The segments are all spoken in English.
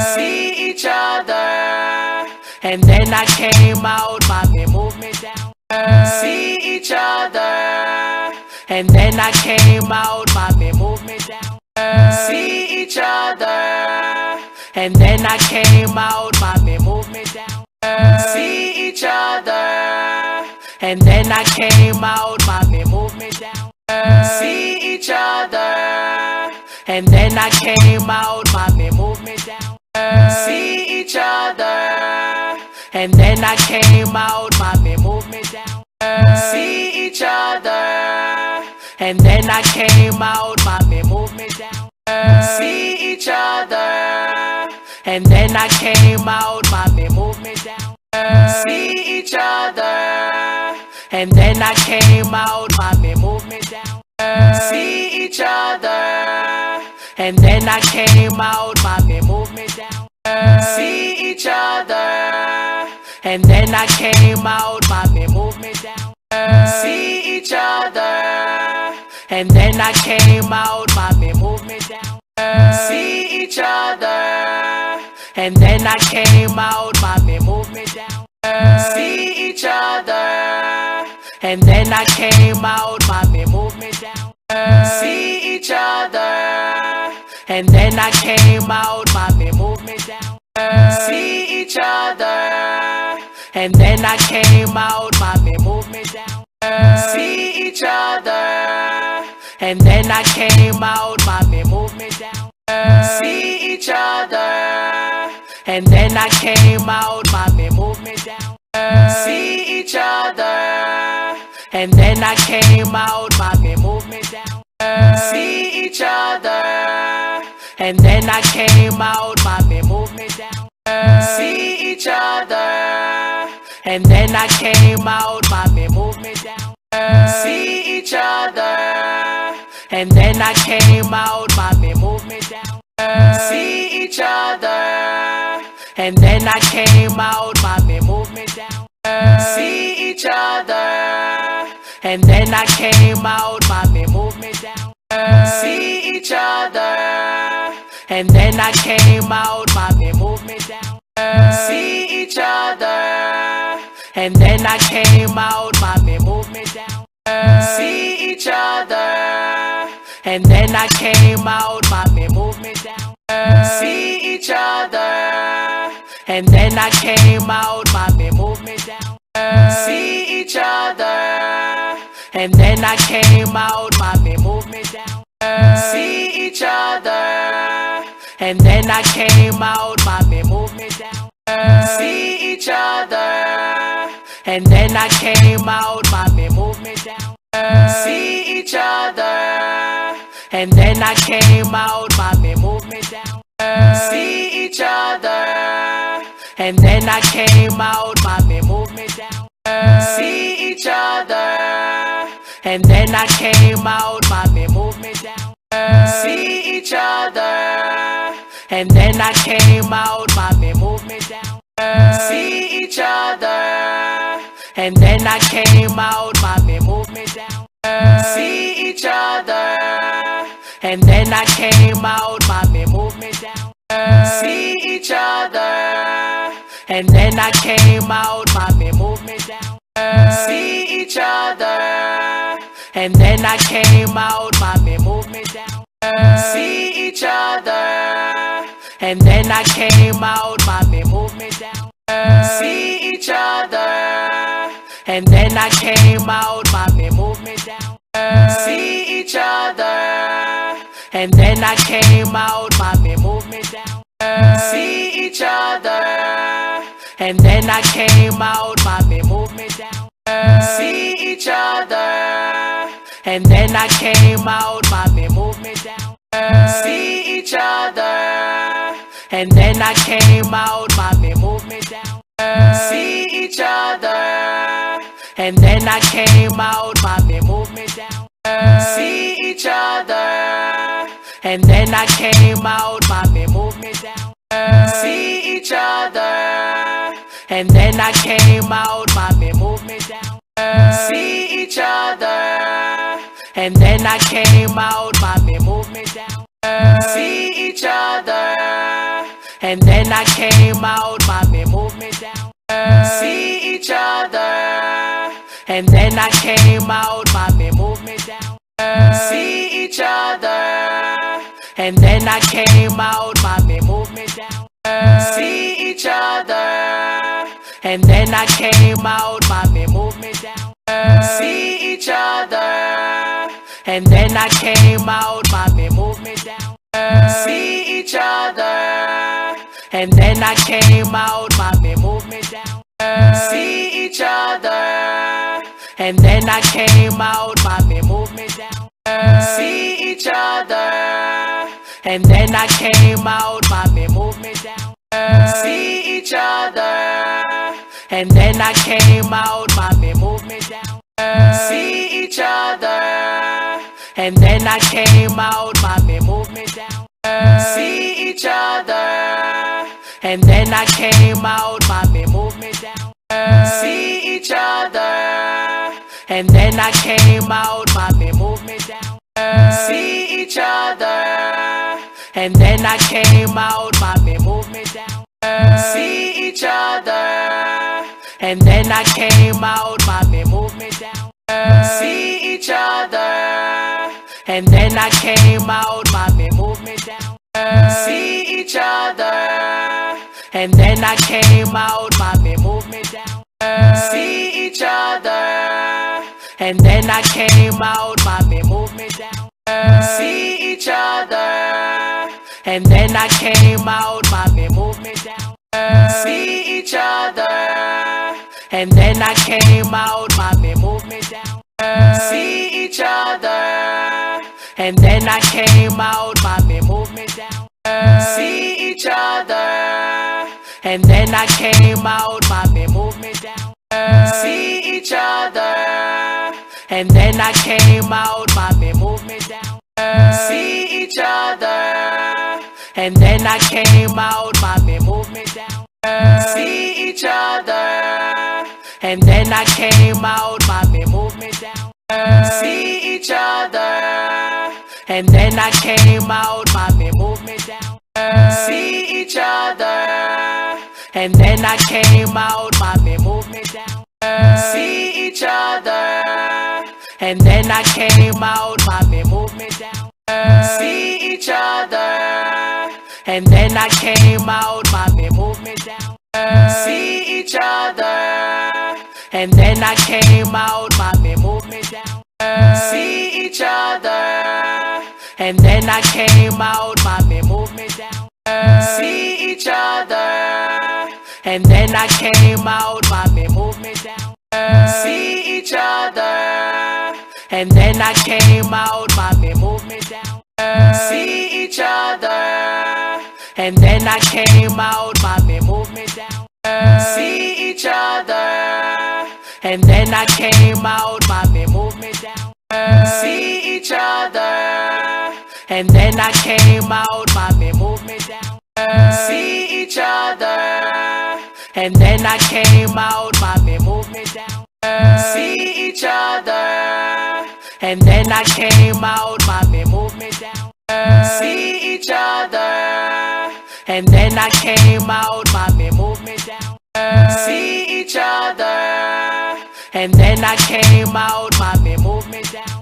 see each other. And then I came out, mommy moved me down. See each other. And then I came out, mommy moved me down. See each other. And then I came out, mommy moved me down. See each other. And then I came out, mommy moved me down. See each other. And then I came out, mommy moved me down. See each other. And then I came out, mommy moved me down. See each other. And then I came out, mommy moved me down. See each other. And then I came out, mommy moved me down. See each other. And then I came out, mommy moved me down. See each other. And then I came out, mommy moved me down. See each other. And then I came out, mommy moved me down. See each other. And then I came out, mommy moved me down. See each other. And then I came out, mommy moved me down. See each other. And then I came out, mommy moved me down. See each other. And then I came out, mommy moved me down. See each other. And then I came out, mommy moved me down. See each other. And then I came out, mommy moved me down. See each other. And then I came out, mommy moved me down. See each other. And then I came out, mommy moved me down. See each other. And then I came out, mommy moved me down. See each other. And then I came out, mommy moved me down. See each other. And then I came out, mommy moved me down. See each other. And then I came out, mommy moved me down. See each other. And then I came out, mommy moved me down. See each other. And then I came out, mommy moved me down. See each other. And then I came out, mommy moved me down. See each other. And then I came out, mommy moved me down. See each other. And then I came out, mommy moved me down. See each other. And then I came out, mommy moved me down. See each other. And then I came out, mommy moved me down. See each other. And then I came out, mommy moved me down. See each other. And then I came out, mommy moved me down. See each other. And then I came out, mommy moved me down. See each other. And then I came out, mommy moved me down. See each other. And then I came out, mommy moved me down. See each other. And then I came out, mommy moved me down. See each other. And then I came out, mommy moved me down. See each other. And then I came out, mommy moved me down. See each other. And then I came out, mommy moved me down. See each other. And then I came out, mommy moved me down. See each other. And then I came out, mommy moved me down. See each other. And then I came out, mommy moved me down. See each other. And then I came out, mommy moved me down. See each other. And then I came out, mommy moved me down. See each other. And then I came out, mommy moved me down. See each other. And then I came out, mommy moved me down. See each other. And then I came out, mommy moved me down. See each other. And then I came out, mommy moved me down. See each other. And then I came out, mommy moved me down. See each other. and then I came out, mommy moved me down. See each other, and then I came out, mommy moved me down. See each other, and then I came out, mommy moved me down. See each other, and then I came out, mommy moved me down. See each other, and then I came out, mommy moved me down. See each other, and then I came out, mommy moved me down. See each other, and then I came out, mommy moved me down. See each other, and then I came out, mommy moved me down. See each other, and then I came out, mommy moved me down. See each other, and then I came out, mommy moved me down. See each other, and then I came out, mommy moved me down. See each other, and then I came out, mommy moved me down. See each other, and then I came out, mommy moved me down. See each other, and then I came out, mommy moved me down. See each other, and then I came out, mommy moved me down. See each other, and then I came out, mommy moved me down. See each other, and then I came out, mommy moved me down. See each other, and then I came out, mommy moved me down. See each other, and then I came out, mommy moved me down. See each other, and then I came out, mommy moved me down. See each other, and then I came out, mommy moved me down. See each other, and then I came out, mommy moved me down. See each other, and then I came out, mommy moved me down. See each other, and then I came out, mommy moved me down. See each other, and then I came out, mommy moved me down. See each other, and then I came out, mommy moved me down. See each other, and then I came out, mommy moved me down. See each other, and then I came out, mommy moved me down. See each other, and then I came out, mommy moved me down. See each other, and then I came out, mommy moved me down. See each other, and then I came out, mommy moved me down. See each other, and then I came out, mommy moved me down. See each other, and then I came out, mommy moved me down. See each other, and then I came out, mommy moved me down. See each other, and then I came out, mommy moved me down. See each other, and then I came out, mommy moved me down. See each other, and then I came out, mommy moved me down. See each other, and then I came out, mommy moved me down. See each other, and then I came out, mommy moved me down.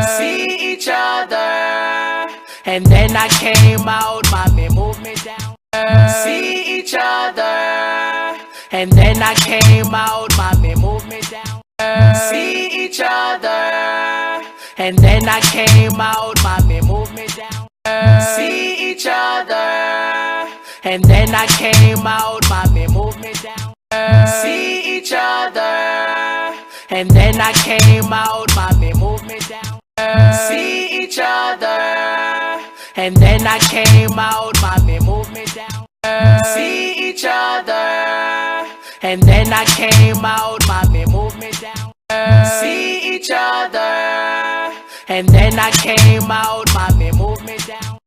See each other, and then I came out, mommy moved me down. See each other, and then I came out, mommy moved me down. See each other, and then I came out, mommy moved me down. See each other, and then I came out, mommy moved me down. See each other, and then I came out, mommy moved me down. See each other, and then I came out, mommy moved me down. See each other, and then I came out, mommy moved me down. See each other, and then I came out, mommy moved me down.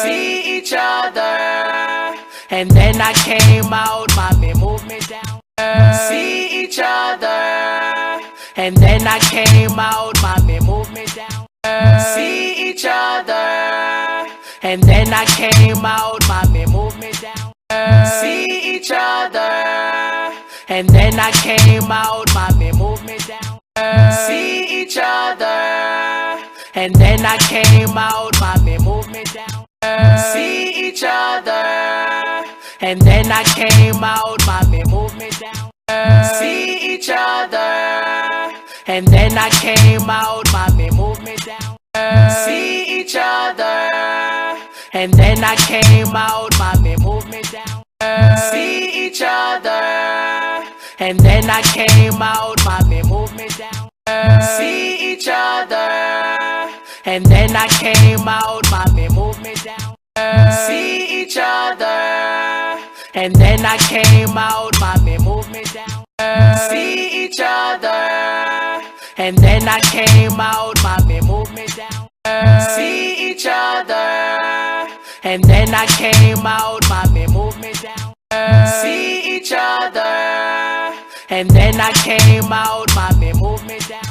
See each other, and then I came out, mommy moved me down. See each other, and then I came out, mommy moved me down. See each other, and then I came out, mommy moved me down. and then I came out, mommy moved me down. See each other, and then I came out, mommy moved me down. See each other, and then I came out, mommy moved me down. See each other, and then I came out, mommy moved me down. See each other, and then I came out, mommy moved me down. See each other, and then I came out, mommy moved me down. See each other, and then I came out, mommy moved me down. See each other, and then I came out, mommy moved me down. See each other, and then I came out, mommy moved me down. See each other, and then I came out, mommy moved me down. See each other, and then I came out, mommy moved me down.